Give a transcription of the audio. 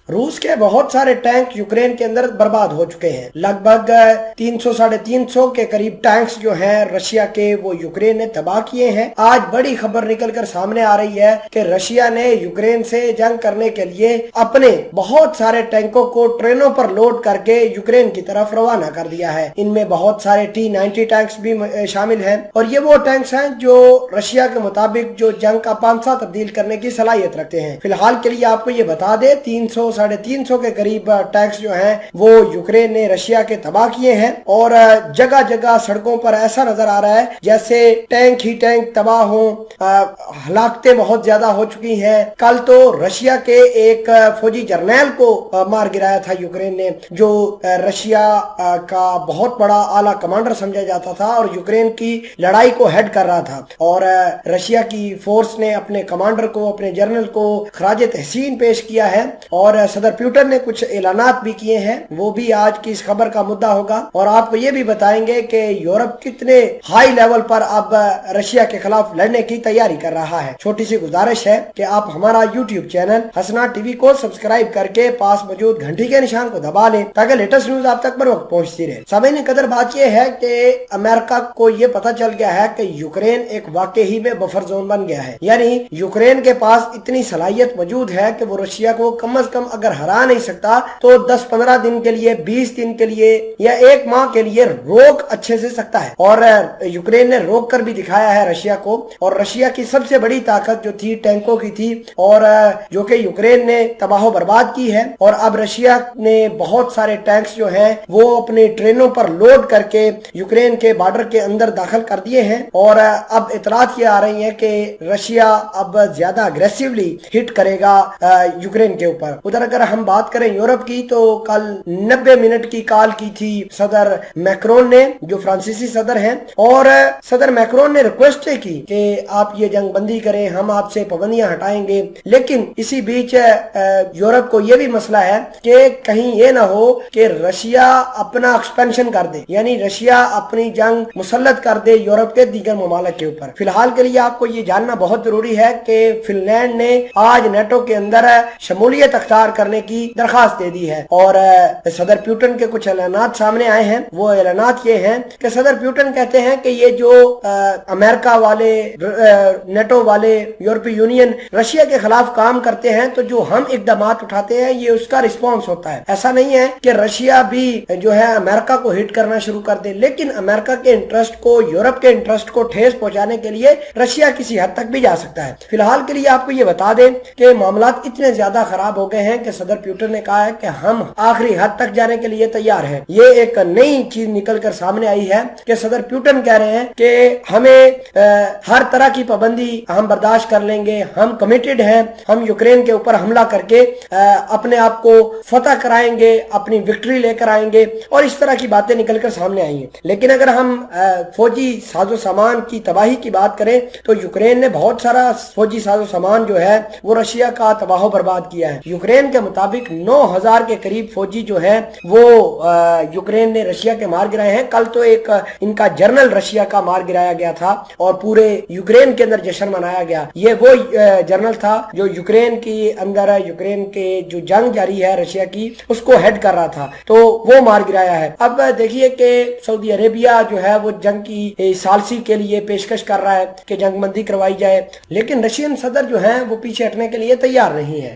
रूस के बहुत सारे टैंक यूक्रेन के अंदर बर्बाद हो चुके हैं। लगभग 300 साढ़े 300 के करीब टैंक्स जो हैं रशिया के वो यूक्रेन ने तबाह किए हैं। आज बड़ी खबर निकलकर सामने आ रही है कि रशिया ने यूक्रेन से जंग करने के लिए अपने बहुत सारे टैंकों को ट्रेनों पर लोड करके यूक्रेन की तरफ रवाना कर दिया है। इनमें बहुत सारे T-90 टैंक्स भी शामिल हैं और ये वो टैंक्स हैं जो रशिया के मुताबिक जो जंग का पांसा तब्दील करने की सलाहियत रखते हैं। फिलहाल के लिए आपको ये बता दे 300 साढ़े 300 के करीब टैंक्स जो हैं वो यूक्रेन ने रशिया के तबाह किए हैं और जगह जगह सड़कों पर ऐसा नजर आ रहा है जैसे टैंक ही टैंक तबाह हो। हलाकतें बहुत ज्यादा हो चुकी हैं। कल तो रशिया के एक फौजी जर्नैल को मार गिराया था यूक्रेन ने, जो रशिया का बहुत बड़ा आला कमांडर समझा जाता था और यूक्रेन की लड़ाई को हेड कर रहा था। और रशिया की फोर्स ने अपने कमांडर को, अपने जनरल को खराज तहसीन पेश किया है और सदर प्यूटन ने कुछ ऐलानात भी किए हैं। वो भी आज की इस खबर का मुद्दा होगा और आपको ये भी बताएंगे कि यूरोप कितने हाई लेवल पर अब रशिया के खिलाफ लड़ने की तैयारी कर रहा है। छोटी सी गुजारिश है कि आप हमारा यूट्यूब चैनल हसना टीवी को सब्सक्राइब करके पास मौजूद घंटी के निशान को दबा लें ताकि लेटेस्ट न्यूज आप तक बर वक्त पहुंचती रहे। सामईन कदर बात यह है कि अमेरिका को ये पता चल गया है कि यूक्रेन एक वाकई ही में बफर जोन बन गया है। यानी यूक्रेन के पास इतनी सलाहियत मौजूद है कि वो रशिया को कम से कम अगर हरा नहीं सकता तो 10-15 दिन के लिए, 20 दिन के लिए या 1 माह के लिए रोक अच्छे से सकता है। और यूक्रेन ने रोक कर भी दिखाया है रशिया को। और रशिया की सबसे बड़ी ताकत जो थी टैंकों की थी और जो कि यूक्रेन ने तबाह बर्बाद की है। और अब रशिया ने बहुत सारे टैंक्स जो हैं वो अपनी ट्रेनों पर लोड करके यूक्रेन के बॉर्डर के अंदर दाखिल कर दिए हैं। और अब इतलात ये आ रही है कि रशिया अब ज्यादा अग्रेसिवली हिट करेगा यूक्रेन के ऊपर। उधर अगर हम बात करें यूरोप की तो कल 90 मिनट की कॉल की थी सदर मैक्रोन ने, जो फ्रांसीसी सदर हैं। और सदर मैक्रोन ने रिक्वेस्ट की कि आप ये जंग बंदी करें, हम आपसे पाबंदियां हटाएंगे। लेकिन इसी बीच यूरोप को यह भी मसला है कि कहीं ये ना हो कि रशिया अपना एक्सपेंशन कर दे, यानी रशिया अपनी जंग मुसल्लत कर दे यूरोप के दीगर ममालिक के ऊपर। फिलहाल के लिए आपको ये जानना बहुत जरूरी है कि फिनलैंड ने आज नेटो के अंदर शमूलियत अख्तियार करने की दरखास्त दे दी है। और सदर प्यूटन के कुछ ऐलानात सामने आए हैं। वो ऐलानात ये हैं कि सदर प्यूटन कहते हैं कि ये जो अमेरिका वाले, नेटो वाले, यूरोपीय यूनियन रशिया के खिलाफ काम करते हैं तो जो हम इकदाम उठाते हैं ये उसका रिस्पॉन्स होता है। ऐसा नहीं है कि रशिया भी जो है अमेरिका को हिट करना शुरू कर दे, लेकिन अमेरिका के इंटरेस्ट को, यूरोप के इंटरेस्ट को ठेस पहुंचाने के लिए रशिया किसी हद तक भी जा सकता है। फिलहाल के लिए आपको ये बता दें कि मामलात इतने ज्यादा खराब हो गए हैं कि सदर प्यूटन ने कहा है कि हम आखिरी हद तक जाने के लिए तैयार हैं। ये एक नई चीज निकलकर सामने आई है कि सदर प्यूटन कह रहे हैं कि हमें हर तरह की पाबंदी हम बर्दाश्त कर लेंगे, हम कमिटेड हैं, हम यूक्रेन के ऊपर हमला करके अपने आप को फतह कराएंगे, अपनी विक्ट्री लेकर आएंगे। और इस तरह की बातें निकलकर सामने आई हैं। लेकिन अगर हम फौजी साजो सामान की तबाही की बात करें तो यूक्रेन ने बहुत सारा फौजी साजो सामान जो है वो रशिया का तबाह बर्बाद किया है। यूक्रेन के मुताबिक 9000 के करीब फौजी जो है वो यूक्रेन ने रशिया के मार गिराए हैं। कल तो एक इनका जनरल रशिया का मार गिराया गया था और पूरे यूक्रेन के अंदर जश्न मनाया गया। ये वो जनरल था जो यूक्रेन की अंदर, यूक्रेन के जो जंग जारी है रशिया की, उसको हेड कर रहा था, तो वो मार गिराया है। अब देखिए कि सऊदी अरेबिया जो है वो जंग की सालसी के लिए पेशकश कर रहा है कि जंगबंदी करवाई जाए, लेकिन रशियन सदर जो है वो पीछे हटने के लिए तैयार नहीं है।